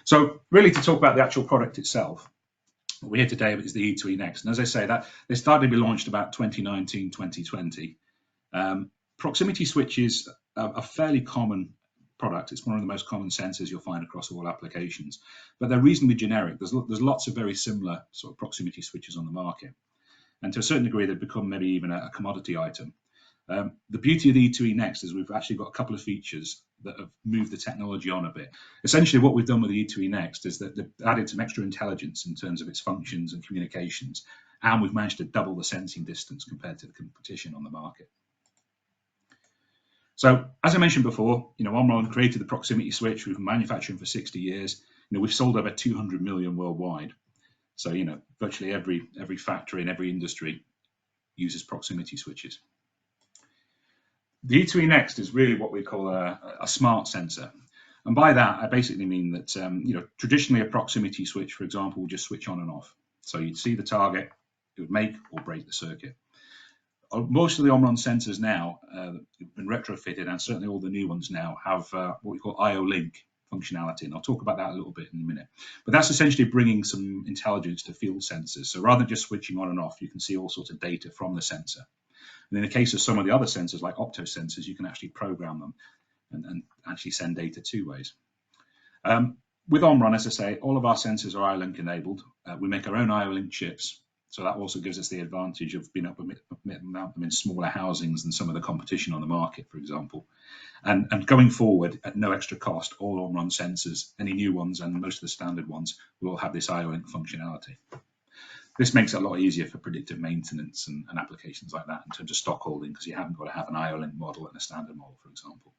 So really, to talk about the actual product itself, what we're here today is the E2E Next. And as I say, that they started to be launched about 2019, 2020. Proximity switches are a fairly common product. It's one of the most common sensors you'll find across all applications, but they're reasonably generic. There's lots of very similar sort of proximity switches on the market. And to a certain degree, they've become maybe even a commodity item. The beauty of the E2E Next is we've actually got a couple of features that have moved the technology on a bit. Essentially, what we've done with the E2E Next is that they've added some extra intelligence in terms of its functions and communications, and we've managed to double the sensing distance compared to the competition on the market. So, as I mentioned before, Omron created the proximity switch. We've been manufacturing for 60 years. We've sold over 200 million worldwide. So, virtually every factory in every industry uses proximity switches. The E2E Next is really what we call a smart sensor. And by that, I basically mean that, traditionally a proximity switch, for example, will just switch on and off. So you'd see the target, it would make or break the circuit. Most of the Omron sensors now have been retrofitted, and certainly all the new ones now have what we call IO-Link functionality, and I'll talk about that a little bit in a minute. But that's essentially bringing some intelligence to field sensors. So rather than just switching on and off, you can see all sorts of data from the sensor. And in the case of some of the other sensors, like optosensors, you can actually program them and actually send data two ways. With Omron, as I say, all of our sensors are IO-Link enabled. We make our own IO-Link chips. So that also gives us the advantage of being able to mount them in smaller housings than some of the competition on the market, for example. And going forward, at no extra cost, all Omron sensors, any new ones and most of the standard ones, will all have this IO-Link functionality. This makes it a lot easier for predictive maintenance and applications like that in terms of stock holding, because you haven't got to have an IO-Link model and a standard model, for example.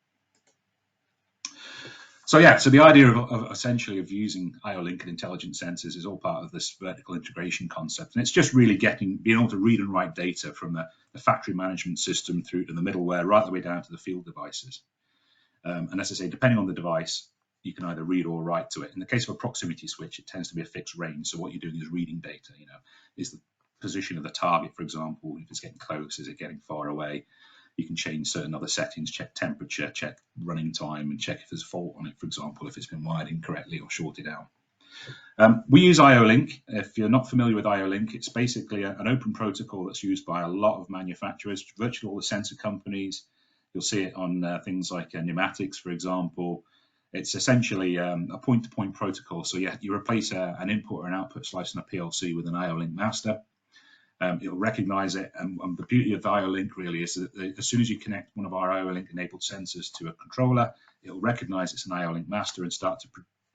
So yeah, so the idea of essentially of using IO-Link and intelligent sensors is all part of this vertical integration concept, and it's just really being able to read and write data from the factory management system through to the middleware, right the way down to the field devices. And as I say, depending on the device, you can either read or write to it. In the case of a proximity switch, it tends to be a fixed range. So what you're doing is reading data. Is the position of the target, for example, if it's getting close, is it getting far away? You can change certain other settings, check temperature, check running time, and check if there's a fault on it, for example, if it's been wired incorrectly or shorted out. We use IO-Link. If you're not familiar with IO-Link, it's basically an open protocol that's used by a lot of manufacturers, virtually all the sensor companies. You'll see it on things like pneumatics, for example. It's essentially a point-to-point protocol. So you replace an input or an output slice in a PLC with an IO-Link master. It'll recognize it, and the beauty of the IO-Link really is that as soon as you connect one of our IO-Link enabled sensors to a controller, it'll recognize it's an IO-Link master and start to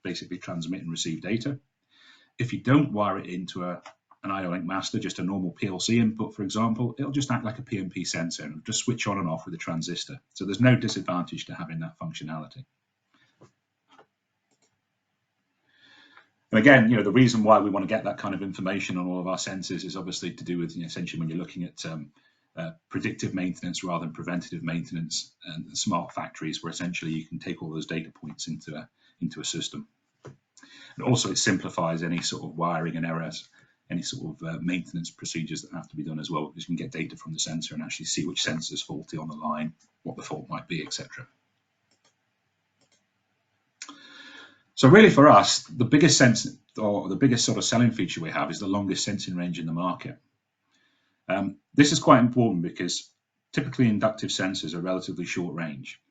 basically transmit and receive data. If you don't wire it into an IO-Link master, just a normal PLC input, for example, it'll just act like a PNP sensor and just switch on and off with a transistor. So there's no disadvantage to having that functionality. And again, the reason why we want to get that kind of information on all of our sensors is obviously to do with essentially when you're looking at predictive maintenance rather than preventative maintenance, and smart factories where essentially you can take all those data points into a system. And also it simplifies any sort of wiring and errors, any sort of maintenance procedures that have to be done as well, because you can get data from the sensor and actually see which sensor is faulty on the line, what the fault might be, etc. So really for us, the biggest sort of selling feature we have is the longest sensing range in the market. This is quite important because typically inductive sensors are relatively short range.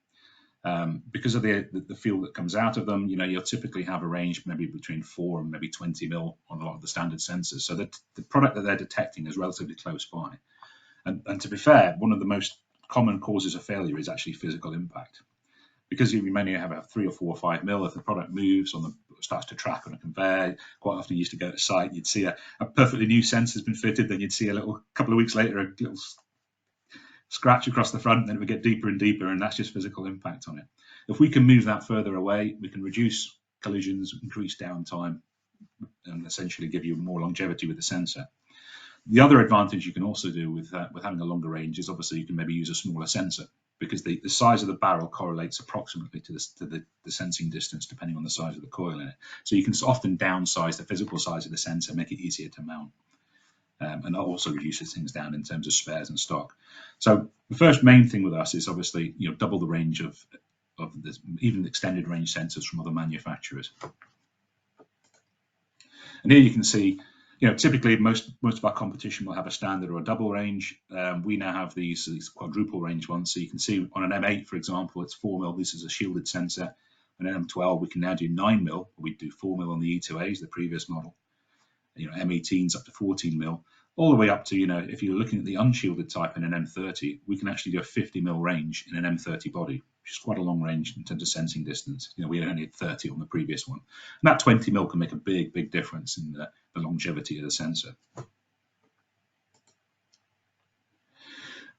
Because of the field that comes out of them, you'll typically have a range maybe between 4 and maybe 20 mil on a lot of the standard sensors. So that the product that they're detecting is relatively close by. And to be fair, one of the most common causes of failure is actually physical impact. Because you may have 3 or 4 or 5 mil, if the product moves starts to track on a conveyor, quite often you used to go to site, you'd see a perfectly new sensor has been fitted, then you'd see a couple of weeks later a little scratch across the front, then it would get deeper and deeper, and that's just physical impact on it. If we can move that further away, we can reduce collisions, increase downtime, and essentially give you more longevity with the sensor. The other advantage you can also do with having a longer range is obviously you can maybe use a smaller sensor, because the size of the barrel correlates approximately to the sensing distance depending on the size of the coil in it. So you can often downsize the physical size of the sensor, make it easier to mount. And that also reduces things down in terms of spares and stock. So the first main thing with us is obviously double the range of even extended range sensors from other manufacturers. And here you can see, typically most of our competition will have a standard or a double range. We now have these quadruple range ones. So you can see on an M8, for example, it's 4mm. This is a shielded sensor. On an M12, we can now do 9mm. We do 4mm on the E2As, the previous model. M18's up to 14mm, all the way up to, if you're looking at the unshielded type in an M30, we can actually do a 50mm range in an M30 body, which is quite a long range in terms of sensing distance. We only had 30 on the previous one. And that 20mm can make a big difference in the longevity of the sensor.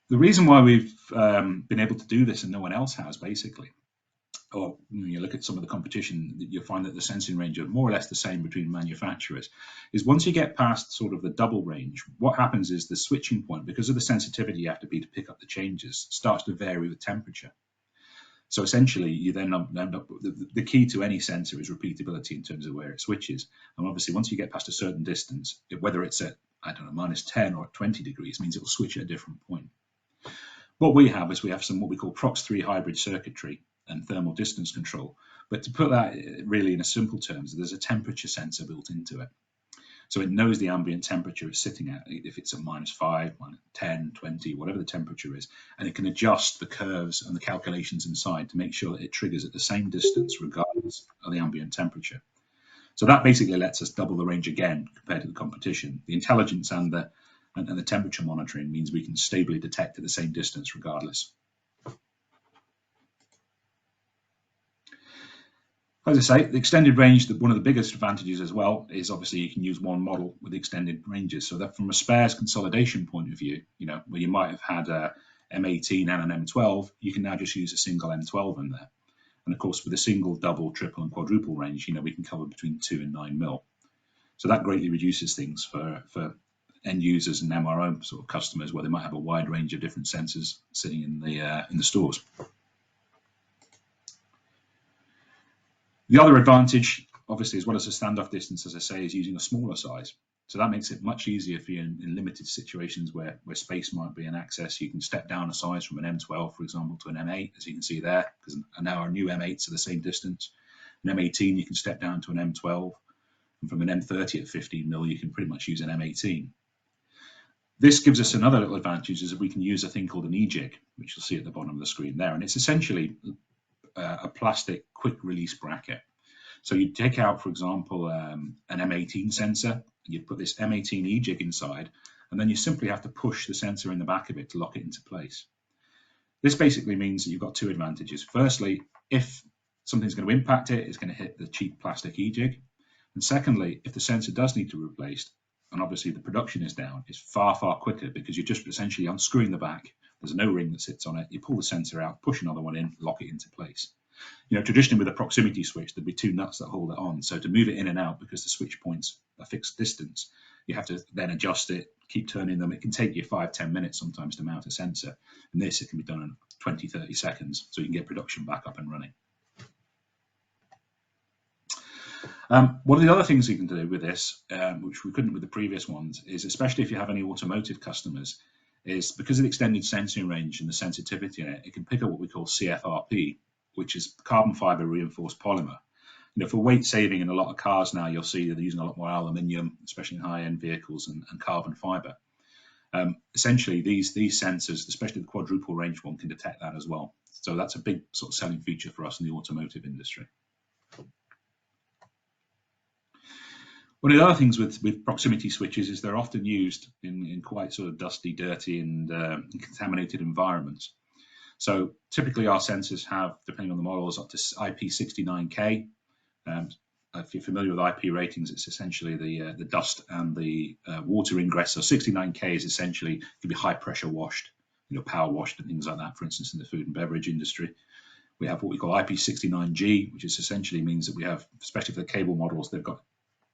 The reason why we've been able to do this and no one else has, basically, or you look at some of the competition, you'll find that the sensing range are more or less the same between manufacturers, is once you get past sort of the double range, what happens is the switching point, because of the sensitivity you have to be to pick up the changes, starts to vary with temperature. So essentially, you then end up, the key to any sensor is repeatability in terms of where it switches. And obviously, once you get past a certain distance, whether it's at, I don't know, -10 or 20 degrees, means it will switch at a different point. What we have is we have some what we call Prox3 hybrid circuitry and thermal distance control. But to put that really in a simple terms, there's a temperature sensor built into it. So it knows the ambient temperature it's sitting at, if it's at -5, -10, 20, whatever the temperature is, and it can adjust the curves and the calculations inside to make sure that it triggers at the same distance regardless of the ambient temperature. So that basically lets us double the range again compared to the competition. The intelligence and the temperature monitoring means we can stably detect at the same distance regardless. As I say, the extended range, one of the biggest advantages as well is obviously you can use one model with extended ranges. So that from a spares consolidation point of view, where you might have had a M18 and an M12, you can now just use a single M12 in there. And of course, with a single, double, triple, and quadruple range, we can cover between 2 and 9mm. So that greatly reduces things for end users and MRO sort of customers, where they might have a wide range of different sensors sitting in the stores. The other advantage, obviously, as well as the standoff distance, as I say, is using a smaller size. So that makes it much easier for you in limited situations where space might be an access. You can step down a size from an M12, for example, to an M8, as you can see there, because now our new M8s are the same distance. An M18, you can step down to an M12. And from an M30 at 15mm, you can pretty much use an M18. This gives us another little advantage, is that we can use a thing called an e-jig, which you'll see at the bottom of the screen there. And it's essentially a plastic quick release bracket. So you take out, for example, an M18 sensor, you put this M18 e-jig inside, and then you simply have to push the sensor in the back of it to lock it into place. This basically means that you've got two advantages. Firstly, if something's going to impact it, it's going to hit the cheap plastic e-jig. And secondly, if the sensor does need to be replaced, and obviously the production is down, it's far quicker, because you're just essentially unscrewing the back. There's no ring that sits on it. You pull the sensor out, push another one in, lock it into place. Traditionally with a proximity switch, there'd be two nuts that hold it on. So to move it in and out, because the switch point's a fixed distance, you have to then adjust it, keep turning them. It can take you 5-10 minutes sometimes to mount a sensor. And this, it can be done in 20-30 seconds, so you can get production back up and running. One of the other things you can do with this, which we couldn't with the previous ones, is especially if you have any automotive customers, is because of the extended sensing range and the sensitivity in it, it can pick up what we call CFRP, which is carbon fiber reinforced polymer. For weight saving in a lot of cars now, you'll see they're using a lot more aluminium, especially in high-end vehicles, and carbon fiber. Essentially, these sensors, especially the quadruple range one, can detect that as well. So that's a big sort of selling feature for us in the automotive industry. One of the other things with proximity switches is they're often used in quite sort of dusty, dirty, and contaminated environments. So typically our sensors have, depending on the models, up to IP69K. If you're familiar with IP ratings, it's essentially the dust and the water ingress. So 69K is essentially, can be high pressure washed, power washed and things like that, for instance, in the food and beverage industry. We have what we call IP69G, which is essentially means that we have, especially for the cable models, they've got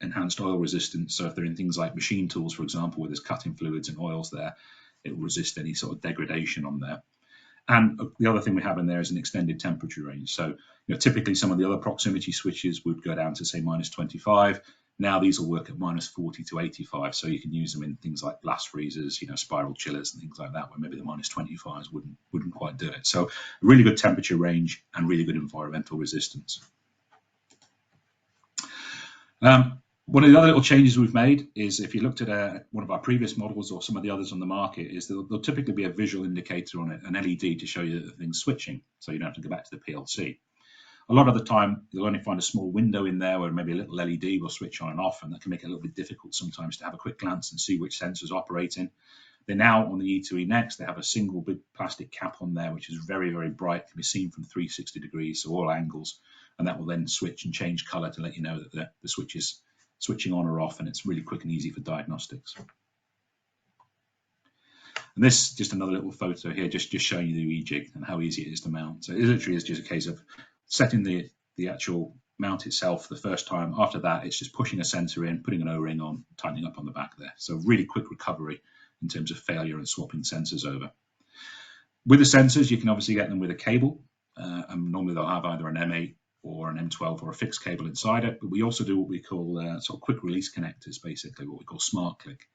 enhanced oil resistance. So if they're in things like machine tools, for example, where there's cutting fluids and oils there, it will resist any sort of degradation on there. And the other thing we have in there is an extended temperature range. So typically some of the other proximity switches would go down to say -25. Now these will work at -40 to 85. So you can use them in things like blast freezers, spiral chillers and things like that, where maybe the -25s wouldn't quite do it. So really good temperature range and really good environmental resistance. One of the other little changes we've made is if you looked at one of our previous models or some of the others on the market, is there'll typically be a visual indicator on it, an LED to show you that the thing's switching, so you don't have to go back to the PLC. A lot of the time, you'll only find a small window in there where maybe a little LED will switch on and off, and that can make it a little bit difficult sometimes to have a quick glance and see which sensor's operating. They now, on the E2E Next, they have a single big plastic cap on there, which is very, very bright, can be seen from 360 degrees, so all angles, and that will then switch and change color to let you know that the switch is switching on or off, and it's really quick and easy for diagnostics. And this, just another little photo here, just showing you the e-jig and how easy it is to mount. So it literally is just a case of setting the actual mount itself the first time. After that, it's just pushing a sensor in, putting an O-ring on, tightening up on the back there. So really quick recovery in terms of failure and swapping sensors over. With the sensors, you can obviously get them with a cable, and normally they'll have either an M8 or an M12 or a fixed cable inside it, but we also do what we call sort of quick release connectors, basically what we call smart click,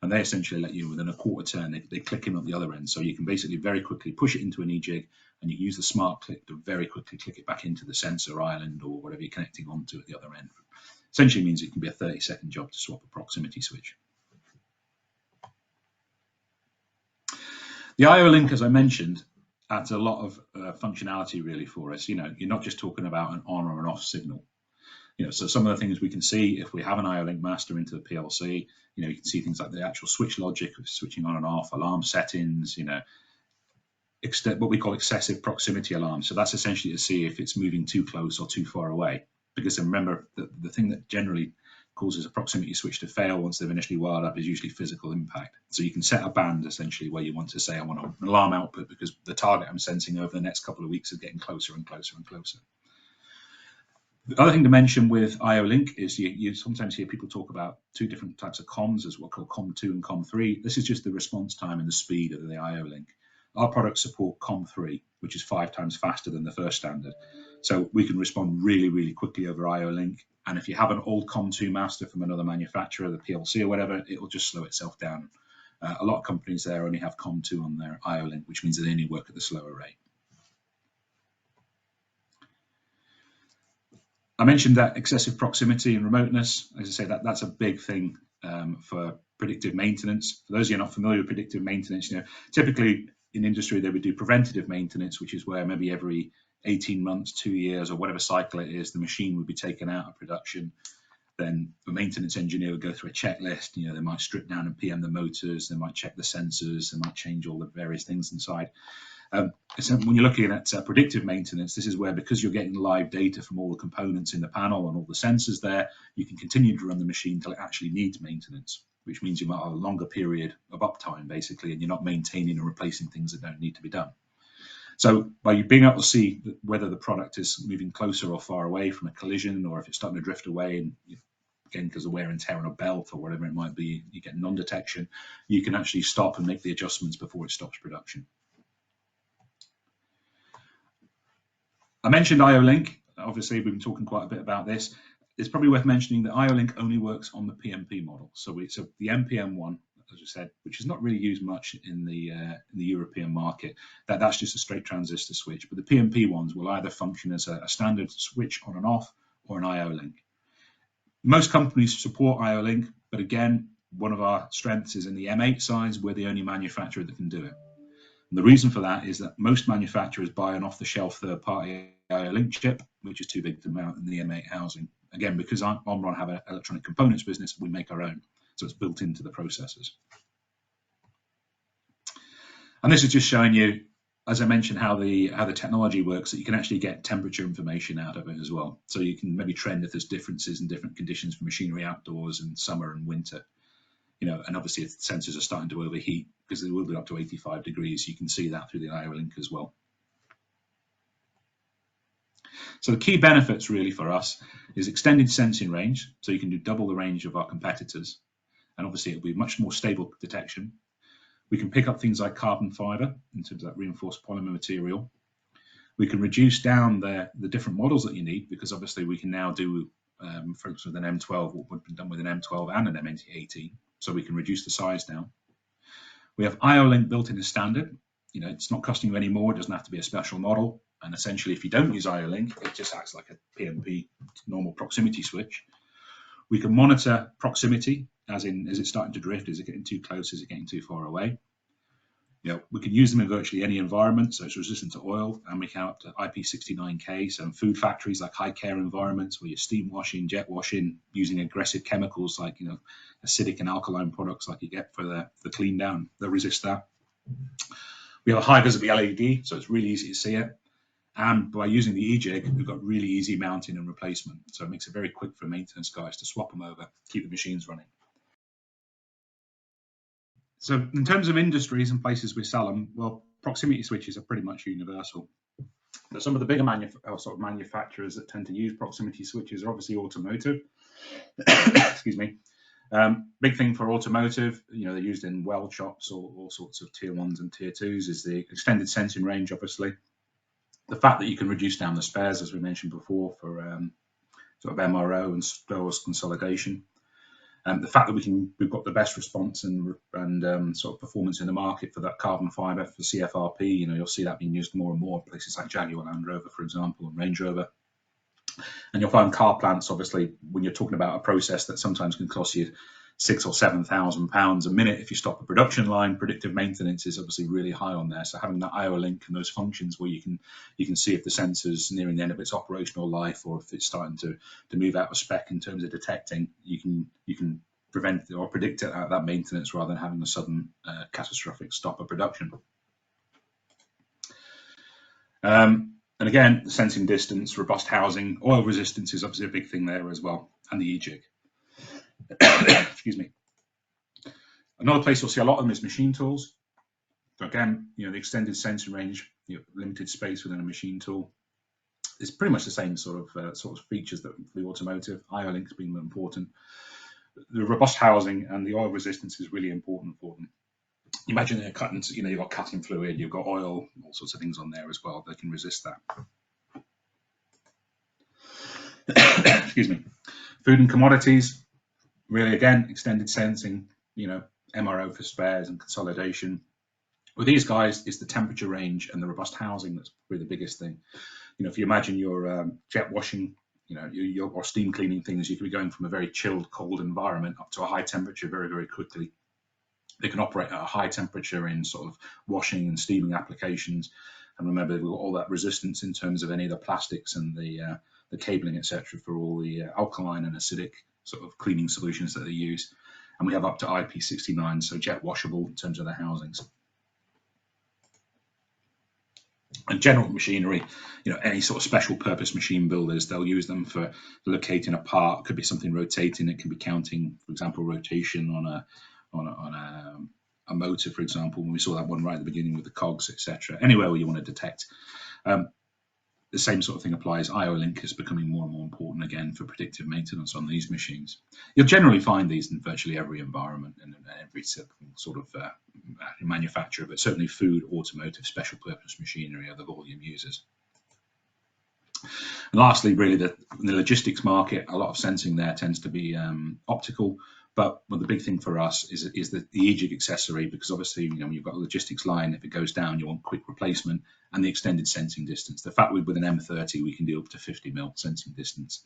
and they essentially let you, within a quarter turn, they click in at the other end, so you can basically very quickly push it into an e-jig, and you can use the smart click to very quickly click it back into the sensor island or whatever you're connecting onto at the other end. Essentially means it can be a 30-second job to swap a proximity switch. The IO-Link, as I mentioned, adds a lot of functionality really for us. You know, you're not just talking about an on or an off signal. You know, so some of the things we can see if we have an IO-Link master into the PLC, you know, you can see things like the actual switch logic of switching on and off, alarm settings, you know, what we call excessive proximity alarms. So that's essentially to see if it's moving too close or too far away. Because remember, the thing that generally causes a proximity switch to fail once they've initially wired up is usually physical impact. So you can set a band essentially where you want to say, I want an alarm output because the target I'm sensing over the next couple of weeks is getting closer and closer and closer. The other thing to mention with IO-Link is you sometimes hear people talk about two different types of comms, as what called COM2 and COM3. This is just the response time and the speed of the IO-Link. Our products support COM3, which is 5 times faster than the first standard. So we can respond really, really quickly over IO-Link. And if you have an old COM2 master from another manufacturer, the PLC or whatever, it will just slow itself down. A lot of companies there only have COM2 on their IO-Link, which means they only work at the slower rate. I mentioned that excessive proximity and remoteness. As I say, that's a big thing for predictive maintenance. For those of you not familiar with predictive maintenance, you know, typically in industry they would do preventative maintenance, which is where maybe every 18 months, 2 years, or whatever cycle it is, the machine would be taken out of production. Then the maintenance engineer would go through a checklist. You know, they might strip down and PM the motors, they might check the sensors, they might change all the various things inside. So when you're looking at predictive maintenance, this is where, because you're getting live data from all the components in the panel and all the sensors there, you can continue to run the machine until it actually needs maintenance, which means you might have a longer period of uptime, basically, and you're not maintaining and replacing things that don't need to be done. So by being able to see whether the product is moving closer or far away from a collision, or if it's starting to drift away, and again, because of wear and tear on a belt or whatever it might be, you get non-detection, you can actually stop and make the adjustments before it stops production. I mentioned IO-Link. Obviously, we've been talking quite a bit about this. It's probably worth mentioning that IO-Link only works on the PMP model. So the MPM one, as I said, which is not really used much in the European market, that's just a straight transistor switch. But the PMP ones will either function as a standard switch on and off, or an IO-Link. Most companies support IO-Link, but again, one of our strengths is in the M8 size. We're the only manufacturer that can do it. And the reason for that is that most manufacturers buy an off-the-shelf third-party IO-Link chip, which is too big to mount in the M8 housing. Again, because Omron have an electronic components business, we make our own, so it's built into the processors. And this is just showing you, as I mentioned, how the technology works, that you can actually get temperature information out of it as well. So you can maybe trend if there's differences in different conditions for machinery outdoors in summer and winter. You know, and obviously if the sensors are starting to overheat, because they will be up to 85 degrees, you can see that through the IO-Link as well. So the key benefits really for us is extended sensing range, so you can do double the range of our competitors, and obviously it'll be much more stable detection. We can pick up things like carbon fiber in terms of that reinforced polymer material. We can reduce down the different models that you need, because obviously we can now do, for instance, with an M12, what would be done with an M12 and an M18, so we can reduce the size down. We have IO-Link built in as standard. You know, it's not costing you any more, it doesn't have to be a special model. And essentially, if you don't use IO-Link, it just acts like a PMP normal proximity switch. We can monitor proximity, as in, is it starting to drift? Is it getting too close? Is it getting too far away? We can use them in virtually any environment, so it's resistant to oil, and we can up to IP69K. So in food factories, like high care environments where you're steam washing, jet washing, using aggressive chemicals like acidic and alkaline products like you get for the clean down, they'll resist that. We have a high visibility LED, so it's really easy to see it. And by using the eJig, we've got really easy mounting and replacement, so it makes it very quick for maintenance guys to swap them over, keep the machines running. So in terms of industries and places we sell them, well, proximity switches are pretty much universal. But some of the bigger manufacturers that tend to use proximity switches are obviously automotive. Excuse me. Big thing for automotive, they're used in weld shops or all sorts of tier 1s and tier 2s, is the extended sensing range, obviously. The fact that you can reduce down the spares, as we mentioned before, for sort of MRO and stores consolidation. The fact that we've got the best response and sort of performance in the market for that carbon fibre for CFRP, you'll see that being used more and more in places like Jaguar Land Rover, for example, and Range Rover. And you'll find car plants, obviously, when you're talking about a process that sometimes can cost you £6,000 or £7,000 a minute if you stop a production line, predictive maintenance is obviously really high on there. So having that IO link and those functions where you can see if the sensor's nearing the end of its operational life or if it's starting to move out of spec in terms of detecting, you can prevent or predict that maintenance rather than having a sudden catastrophic stop of production. And again, the sensing distance, robust housing, oil resistance is obviously a big thing there as well, and the eJig. Excuse me. Another place you'll see a lot of them is machine tools. So again, the extended sensing range, limited space within a machine tool. It's pretty much the same sort of features that the automotive. IO links being important. The robust housing and the oil resistance is really important for them. Imagine they're cutting, you've got cutting fluid, you've got oil, all sorts of things on there as well. They can resist that. Excuse me. Food and commodities. Really, again, extended sensing, MRO for spares and consolidation. With these guys, it's the temperature range and the robust housing that's really the biggest thing. If you imagine your jet washing, or steam cleaning things, you could be going from a very chilled, cold environment up to a high temperature very, very quickly. They can operate at a high temperature in sort of washing and steaming applications. And remember, we've got all that resistance in terms of any of the plastics and the cabling, etc., for all the alkaline and acidic sort of cleaning solutions that they use. And we have up to IP69, so jet washable in terms of the housings. And general machinery, any sort of special purpose machine builders, they'll use them for locating a part. It could be something rotating. It can be counting, for example, rotation on a motor, for example, when we saw that one right at the beginning with the cogs, etc. Anywhere where you want to detect. The same sort of thing applies. IO link is becoming more and more important again for predictive maintenance on these machines. You'll generally find these in virtually every environment and every sort of manufacturer, but certainly food, automotive, special purpose machinery are the volume users. And lastly, really, in the logistics market, a lot of sensing there tends to be optical. But the big thing for us is the eJig accessory, because obviously, when you've got a logistics line, if it goes down, you want quick replacement, and the extended sensing distance. The fact with an M30, we can do up to 50 mil sensing distance,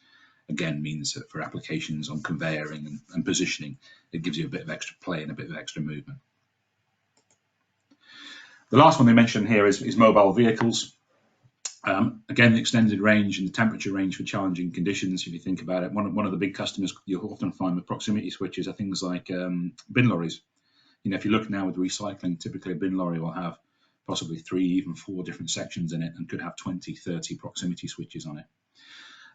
again, means that for applications on conveying and positioning, it gives you a bit of extra play and a bit of extra movement. The last one they mentioned here is mobile vehicles. Again, the extended range and the temperature range for challenging conditions. If you think about it, one of the big customers you'll often find with proximity switches are things like bin lorries. If you look now with recycling, typically a bin lorry will have possibly 3, even 4 different sections in it and could have 20, 30 proximity switches on it.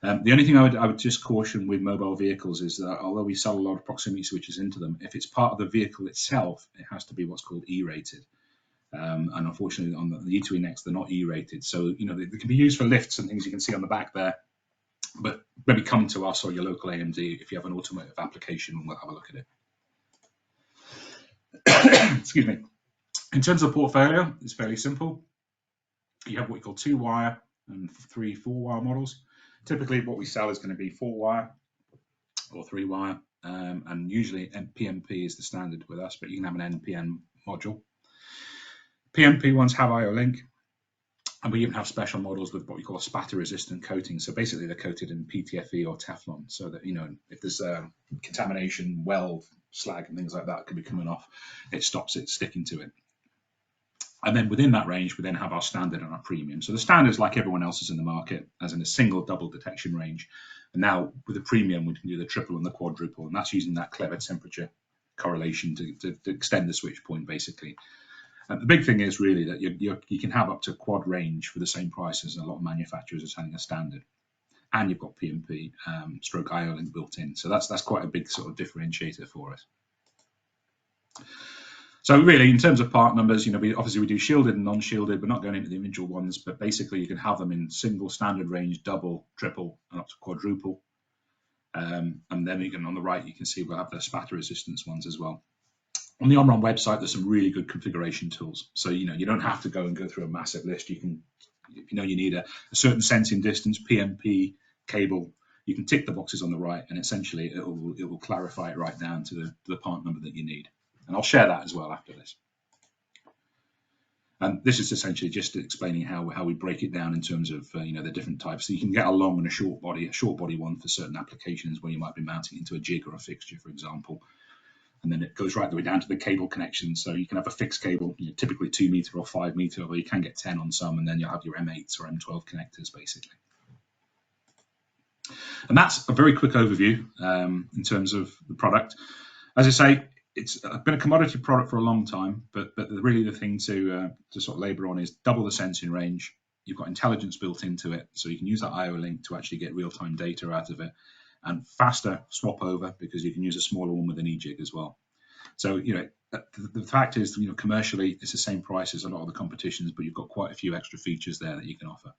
The only thing I would just caution with mobile vehicles is that although we sell a lot of proximity switches into them, if it's part of the vehicle itself, it has to be what's called E-rated. And unfortunately, on the E2E Next, they're not E-rated. So, they can be used for lifts and things you can see on the back there. But maybe come to us or your local AMD if you have an automotive application, and we'll have a look at it. Excuse me. In terms of the portfolio, it's fairly simple. You have what we call 2-wire and 3 4-wire models. Typically, what we sell is going to be 4-wire or 3-wire, and usually PMP is the standard with us, but you can have an NPN module. PMP ones have IO link. And we even have special models with what we call a spatter-resistant coating. So basically, they're coated in PTFE or Teflon, so that if there's contamination, weld, slag, and things like that could be coming off, it stops it sticking to it. And then within that range, we then have our standard and our premium. So the standard is like everyone else's in the market, as in a single, double detection range. And now with the premium, we can do the triple and the quadruple, and that's using that clever temperature correlation to extend the switch point, basically. The big thing is really that you can have up to quad range for the same price as a lot of manufacturers are selling a standard, and you've got PMP stroke IO-Link built in. So that's quite a big sort of differentiator for us. So really, in terms of part numbers, we do shielded and non-shielded. We're not going into the individual ones, but basically you can have them in single, standard range, double, triple, and up to quadruple. And then on the right, you can see we'll have the spatter resistance ones as well. On the Omron website, there's some really good configuration tools. So, you don't have to go through a massive list. You can, if you need a certain sensing distance, PMP, cable, you can tick the boxes on the right, and essentially it will clarify it right down to the part number that you need. And I'll share that as well after this. And this is essentially just explaining how we break it down in terms of the different types. So you can get a long and a short body one for certain applications where you might be mounting into a jig or a fixture, for example. And then it goes right the way down to the cable connection. So you can have a fixed cable, typically 2 meter or 5 meter, or you can get 10 on some, and then you'll have your M8s or M12 connectors, basically. And that's a very quick overview in terms of the product. As I say, it's been a commodity product for a long time, but really the thing to sort of labour on is double the sensing range. You've got intelligence built into it, so you can use that IO-Link to actually get real-time data out of it, and faster swap over because you can use a smaller one with an eJig as well. So the fact is, commercially it's the same price as a lot of the competitions, but you've got quite a few extra features there that you can offer.